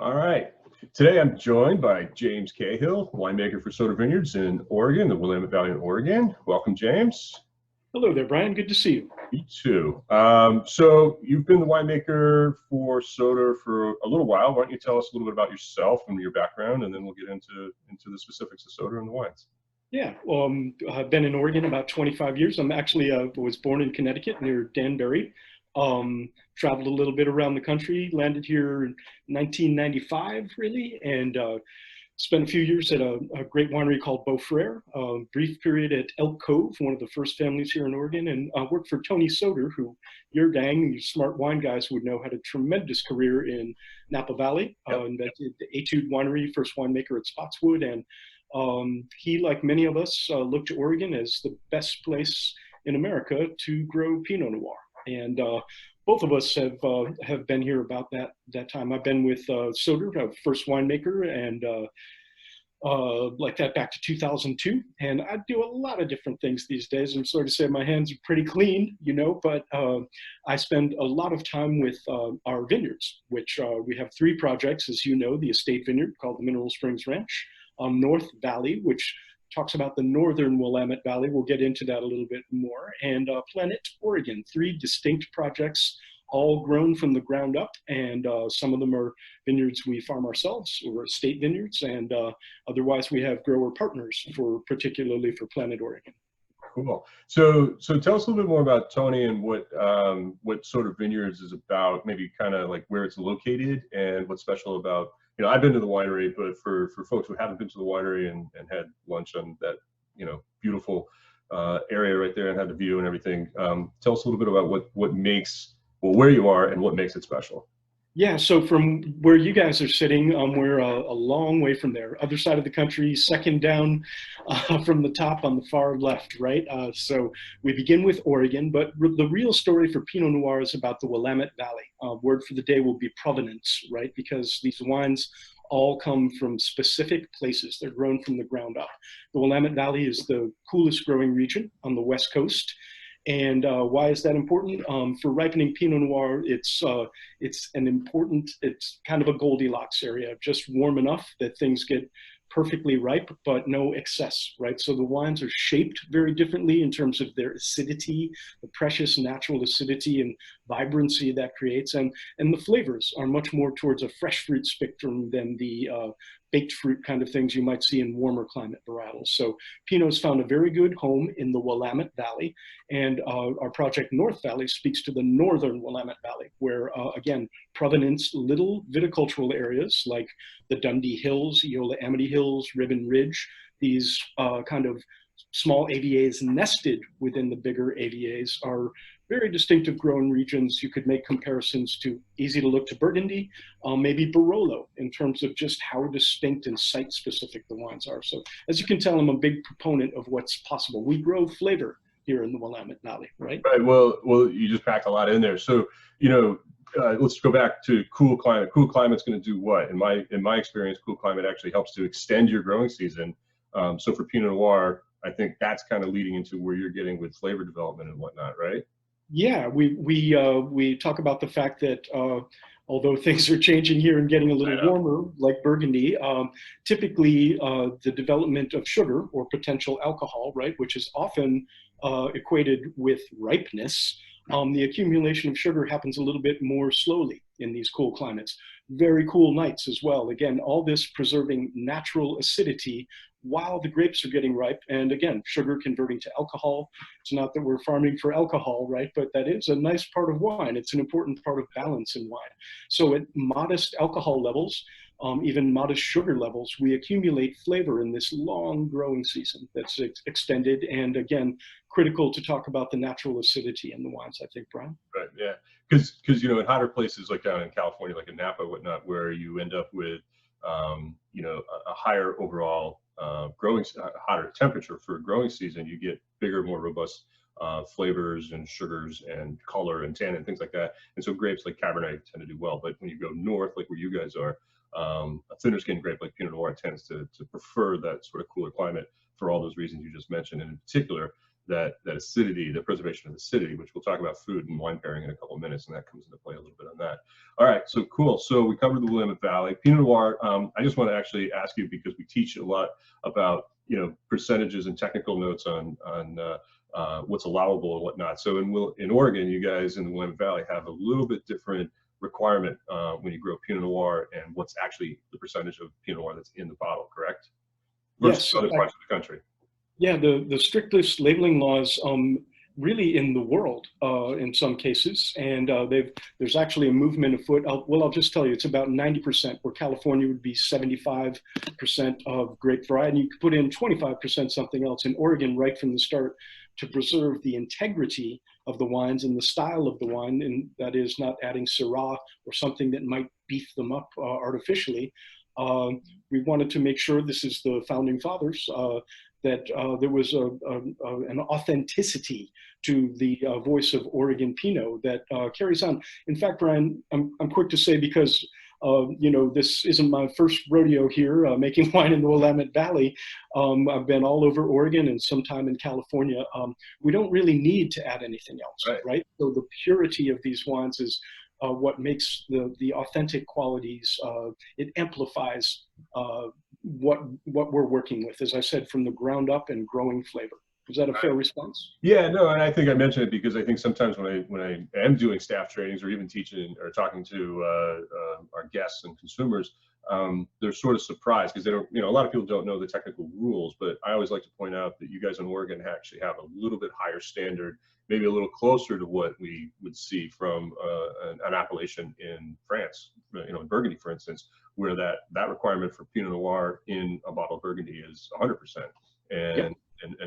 All right. Today I'm joined by James Cahill, winemaker for Soter Vineyards in Oregon, the Willamette Valley in Oregon. Welcome, James. Hello there, Brian. Good to see you. Me too. So you've been the winemaker for Soter for a little while. Why don't you tell us a little bit about yourself and your background, and then we'll get into the specifics of Soter and the wines. Yeah, I've been in Oregon about 25 years. I'm actually was born in Connecticut near Danbury. Traveled a little bit around the country, landed here in 1995, really, and spent a few years at a great winery called Beaufrere, a brief period at Elk Cove, one of the first families here in Oregon, and worked for Tony Soter, who your gang, you smart wine guys would know, had a tremendous career in Napa Valley, invented the Etude Winery, first winemaker at Spotswood, and he, like many of us, looked to Oregon as the best place in America to grow Pinot Noir. And both of us have been here about that time. I've been with Soter, first winemaker, and like that back to 2002. And I do a lot of different things these days. I'm sorry to say my hands are pretty clean, but I spend a lot of time with our vineyards, which we have three projects, as you know, the estate vineyard called the Mineral Springs Ranch, North Valley, which talks about the northern Willamette Valley. We'll get into that a little bit more. And Planet ORegon, three distinct projects, all grown from the ground up. And some of them are vineyards we farm ourselves, or estate vineyards. And otherwise, we have grower partners, particularly for Planet ORegon. Cool. So tell us a little bit more about Tony and what Soter Vineyards is about, maybe kind of like where it's located and what's special about. I've been to the winery, but for folks who haven't been to the winery and had lunch on that, beautiful area right there and had the view and everything, tell us a little bit about what makes, where you are and what makes it special. Yeah, so from where you guys are sitting, we're a long way from there. Other side of the country, second down from the top on the far left, right? So we begin with Oregon, but the real story for Pinot Noir is about the Willamette Valley. Word for the day will be provenance, right? Because these wines all come from specific places. They're grown from the ground up. The Willamette Valley is the coolest growing region on the West Coast. And why is that important? For ripening Pinot Noir, it's kind of a Goldilocks area, just warm enough that things get perfectly ripe, but no excess, right? So the wines are shaped very differently in terms of their acidity, the precious natural acidity and vibrancy that creates, and the flavors are much more towards a fresh fruit spectrum than the baked fruit kind of things you might see in warmer climate varietals. So Pinot's found a very good home in the Willamette Valley, and our project North Valley speaks to the northern Willamette Valley, where again, provenance, little viticultural areas like the Dundee Hills, Eola Amity Hills, Ribbon Ridge, these kind of small AVAs nested within the bigger AVAs are very distinctive growing regions. You could make comparisons to, easy to look to Burgundy, maybe Barolo, in terms of just how distinct and site-specific the wines are. So as you can tell, I'm a big proponent of what's possible. We grow flavor here in the Willamette Valley, right? Right. Well, you just packed a lot in there. So, let's go back to cool climate. Cool climate's going to do what? In my experience, cool climate actually helps to extend your growing season. So for Pinot Noir, I think that's kind of leading into where you're getting with flavor development and whatnot, right? Yeah, we talk about the fact that although things are changing here and getting a little warmer, like Burgundy, typically the development of sugar or potential alcohol, right, which is often equated with ripeness, the accumulation of sugar happens a little bit more slowly in these cool climates. Very cool nights as well. Again, all this preserving natural acidity while the grapes are getting ripe, and again, sugar converting to alcohol. It's not that we're farming for alcohol, right? But that is a nice part of wine. It's an important part of balance in wine. So at modest alcohol levels, even modest sugar levels, we accumulate flavor in this long growing season that's extended, and again, critical to talk about the natural acidity in the wines, I think, Brian. Right, yeah. Because in hotter places like down in California, like in Napa, whatnot, where you end up with, a higher overall hotter temperature for growing season, you get bigger, more robust flavors and sugars and color and tannin and things like that. And so grapes like Cabernet tend to do well. But when you go north, like where you guys are, a thinner skinned grape like Pinot Noir tends to prefer that sort of cooler climate for all those reasons you just mentioned. And in particular, that acidity, the preservation of acidity, which we'll talk about food and wine pairing in a couple of minutes, and that comes into play a little bit on that. All right, so cool. So we covered the Willamette Valley. Pinot Noir, I just want to actually ask you, because we teach a lot about, percentages and technical notes on what's allowable and whatnot. So in Oregon, you guys in the Willamette Valley have a little bit different requirement when you grow Pinot Noir, and what's actually the percentage of Pinot Noir that's in the bottle, correct? Versus Yes. other parts of the country. Yeah, the strictest labeling laws really in the world in some cases, and there's actually a movement afoot. I'll just tell you, it's about 90%, where California would be 75% of grape variety, and you could put in 25% something else. In Oregon, right from the start, to preserve the integrity of the wines and the style of the wine, and that is not adding Syrah or something that might beef them up artificially. We wanted to make sure, this is the founding fathers, that there was an authenticity to the voice of Oregon Pinot that carries on. In fact, Brian, I'm quick to say, because this isn't my first rodeo here making wine in the Willamette Valley. I've been all over Oregon and sometime in California. We don't really need to add anything else, right? So the purity of these wines is what makes the authentic qualities. It amplifies what we're working with, as I said, from the ground up and growing flavor. Is that a fair response? Yeah, no, and I think I mentioned it because I think sometimes when I am doing staff trainings or even teaching or talking to our guests and consumers, they're sort of surprised because they don't, a lot of people don't know the technical rules, but I always like to point out that you guys in Oregon actually have a little bit higher standard, maybe a little closer to what we would see from an appellation in France, in Burgundy, for instance, where that requirement for Pinot Noir in a bottle of Burgundy is 100%. And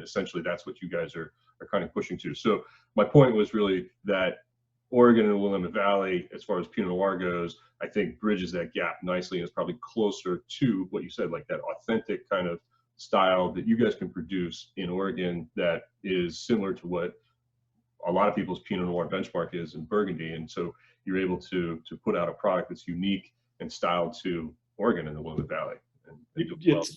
essentially that's what you guys are kind of pushing to. So my point was really that Oregon and the Willamette Valley, as far as Pinot Noir goes, I think bridges that gap nicely and is probably closer to what you said, like that authentic kind of style that you guys can produce in Oregon that is similar to what a lot of people's Pinot Noir benchmark is in Burgundy. And so you're able to put out a product that's unique and styled to Oregon and the Willamette Valley.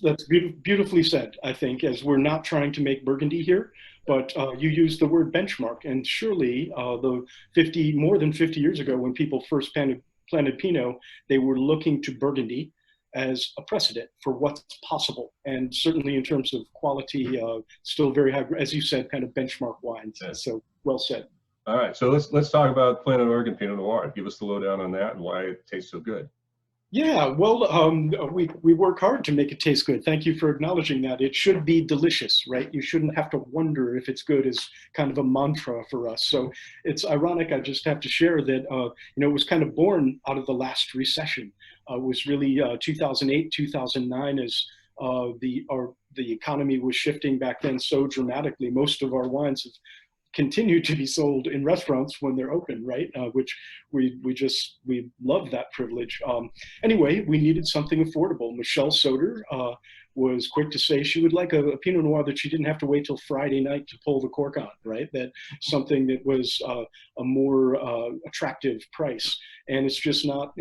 That's beautifully said, I think, as we're not trying to make Burgundy here, but you use the word benchmark, and surely more than 50 years ago, when people first planted Pinot, they were looking to Burgundy as a precedent for what's possible, and certainly in terms of quality, still very high, as you said, kind of benchmark wines. Yeah. So well said. All right, so let's talk about Planet ORegon Pinot Noir. Give us the lowdown on that and why it tastes so good. Yeah, well, we work hard to make it taste good. Thank you for acknowledging that. It should be delicious, right? You shouldn't have to wonder if it's good, is kind of a mantra for us. So it's ironic, I just have to share that, it was kind of born out of the last recession. It was really 2008, 2009, as the economy was shifting back then so dramatically. Most of our wines have continue to be sold in restaurants when they're open, right? Which we love that privilege. Anyway, we needed something affordable. Michelle Soter was quick to say she would like a Pinot Noir that she didn't have to wait till Friday night to pull the cork on, right? That something that was a more attractive price. And it's just not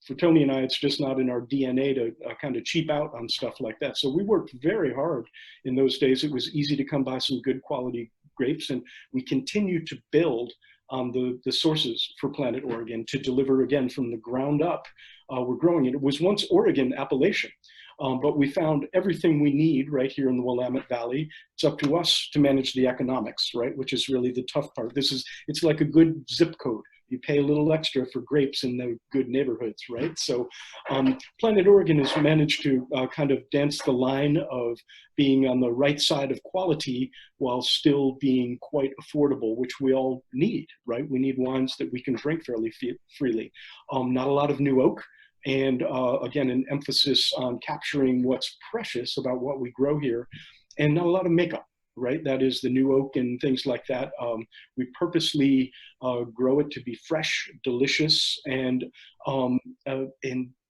for Tony and I, it's just not in our DNA to kind of cheap out on stuff like that. So we worked very hard in those days. It was easy to come by some good quality grapes, and we continue to build on the sources for Planet ORegon to deliver, again, from the ground up. We're growing it. It was once Oregon appellation, but we found everything we need right here in the Willamette Valley. It's up to us to manage the economics, right? Which is really the tough part. It's like a good zip code. You pay a little extra for grapes in the good neighborhoods, right? So Planet ORegon has managed to kind of dance the line of being on the right side of quality while still being quite affordable, which we all need, right? We need wines that we can drink fairly freely. Not a lot of new oak, and again, an emphasis on capturing what's precious about what we grow here, and not a lot of makeup. Right, that is the new oak and things like that. We purposely grow it to be fresh, delicious, and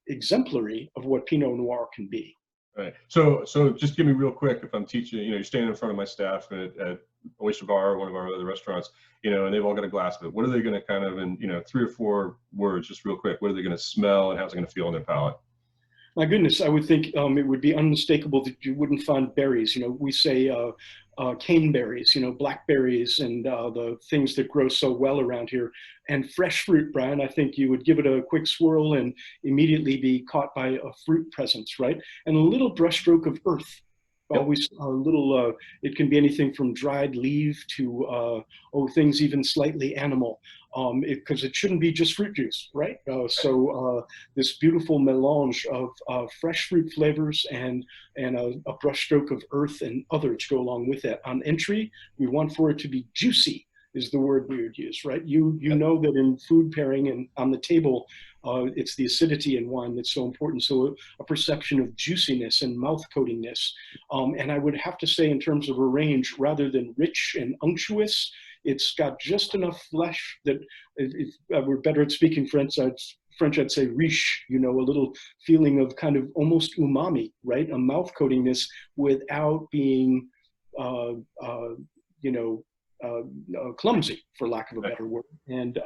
exemplary of what Pinot Noir can be. Right. So just give me real quick, if I'm teaching, you're standing in front of my staff at Oyster Bar or one of our other restaurants, and they've all got a glass of it. What are they going to kind of, in 3 or 4 words, just real quick, what are they going to smell and how's it going to feel on their palate? My goodness, I would think it would be unmistakable that you wouldn't find berries. We say caneberries, blackberries, and the things that grow so well around here. And fresh fruit, Brian, I think you would give it a quick swirl and immediately be caught by a fruit presence, right? And a little brushstroke of earth. Yep. Always a little, it can be anything from dried leaf to, things even slightly animal, because it shouldn't be just fruit juice, right? So this beautiful melange of fresh fruit flavors and a brushstroke of earth and other to go along with it. On entry, we want for it to be juicy, is the word we would use, right? You know that in food pairing and on the table, it's the acidity in wine that's so important. So a perception of juiciness and mouth coatingness. And I would have to say, in terms of a range, rather than rich and unctuous, it's got just enough flesh that, if we're better at speaking French, I'd say riche, a little feeling of kind of almost umami, right? A mouth coatingness without being, clumsy, for lack of a better word. And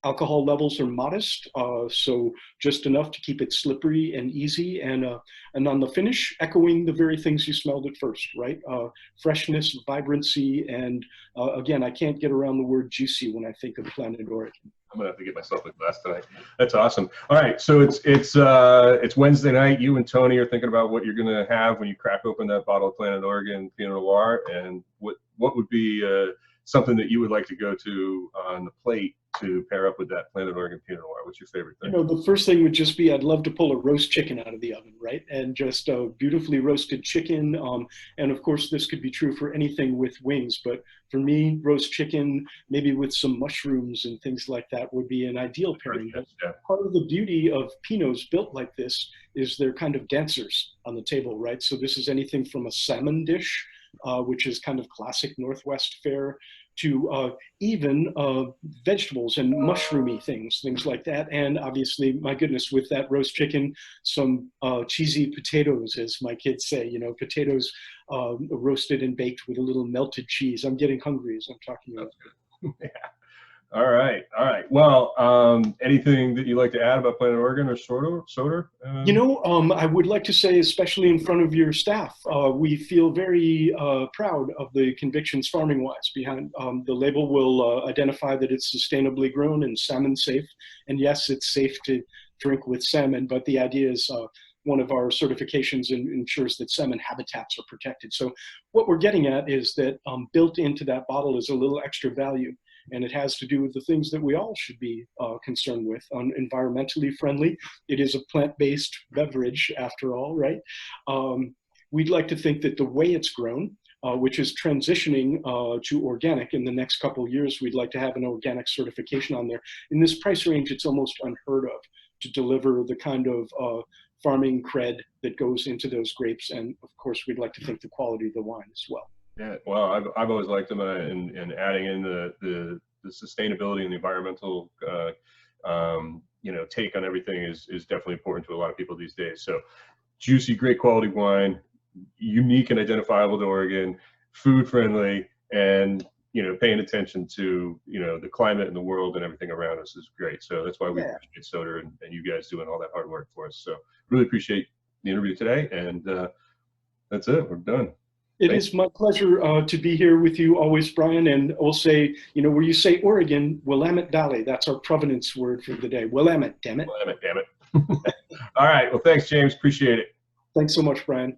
alcohol levels are modest, so just enough to keep it slippery and easy. And on the finish, echoing the very things you smelled at first, right? Freshness, vibrancy, and again, I can't get around the word juicy when I think of Planet ORegon. I'm gonna have to get myself a glass tonight. That's awesome. All right, so it's Wednesday night. You and Tony are thinking about what you're gonna have when you crack open that bottle of Planet ORegon Pinot Noir, and what would be something that you would like to go to on the plate to pair up with that Planet ORegon Pinot Noir? What's your favorite thing? The first thing would just be, I'd love to pull a roast chicken out of the oven, right? And just a beautifully roasted chicken. And of course, this could be true for anything with wings, but for me, roast chicken, maybe with some mushrooms and things like that, would be an ideal pairing. Yeah. Part of the beauty of Pinots built like this is they're kind of dancers on the table, right? So this is anything from a salmon dish, which is kind of classic Northwest fare, to even vegetables and mushroomy things like that. And obviously, my goodness, with that roast chicken, some cheesy potatoes, as my kids say, potatoes roasted and baked with a little melted cheese. I'm getting hungry as I'm talking about it. Yeah. All right. Well, anything that you'd like to add about Planet ORegon or Soter? I would like to say, especially in front of your staff, we feel very proud of the convictions farming-wise behind. The label will identify that it's sustainably grown and salmon safe. And yes, it's safe to drink with salmon, but the idea is one of our certifications ensures that salmon habitats are protected. So what we're getting at is that built into that bottle is a little extra value. And it has to do with the things that we all should be concerned with. Environmentally friendly. It is a plant-based beverage, after all, right? We'd like to think that the way it's grown, which is transitioning to organic in the next couple of years, we'd like to have an organic certification on there. In this price range, it's almost unheard of to deliver the kind of farming cred that goes into those grapes. And of course, we'd like to think the quality of the wine as well. Yeah, well, I've always liked them, and adding in the sustainability and the environmental take on everything is definitely important to a lot of people these days. So juicy, great quality wine, unique and identifiable to Oregon, food friendly, and paying attention to the climate and the world and everything around us is great. So that's why we appreciate Soter and you guys doing all that hard work for us. So really appreciate the interview today, and that's it. We're done. It is my pleasure to be here with you always, Brian. And I'll say, where you say Oregon, Willamette Valley, that's our provenance word for the day. Willamette, damn it. Willamette, damn it. All right. Well, thanks, James. Appreciate it. Thanks so much, Brian.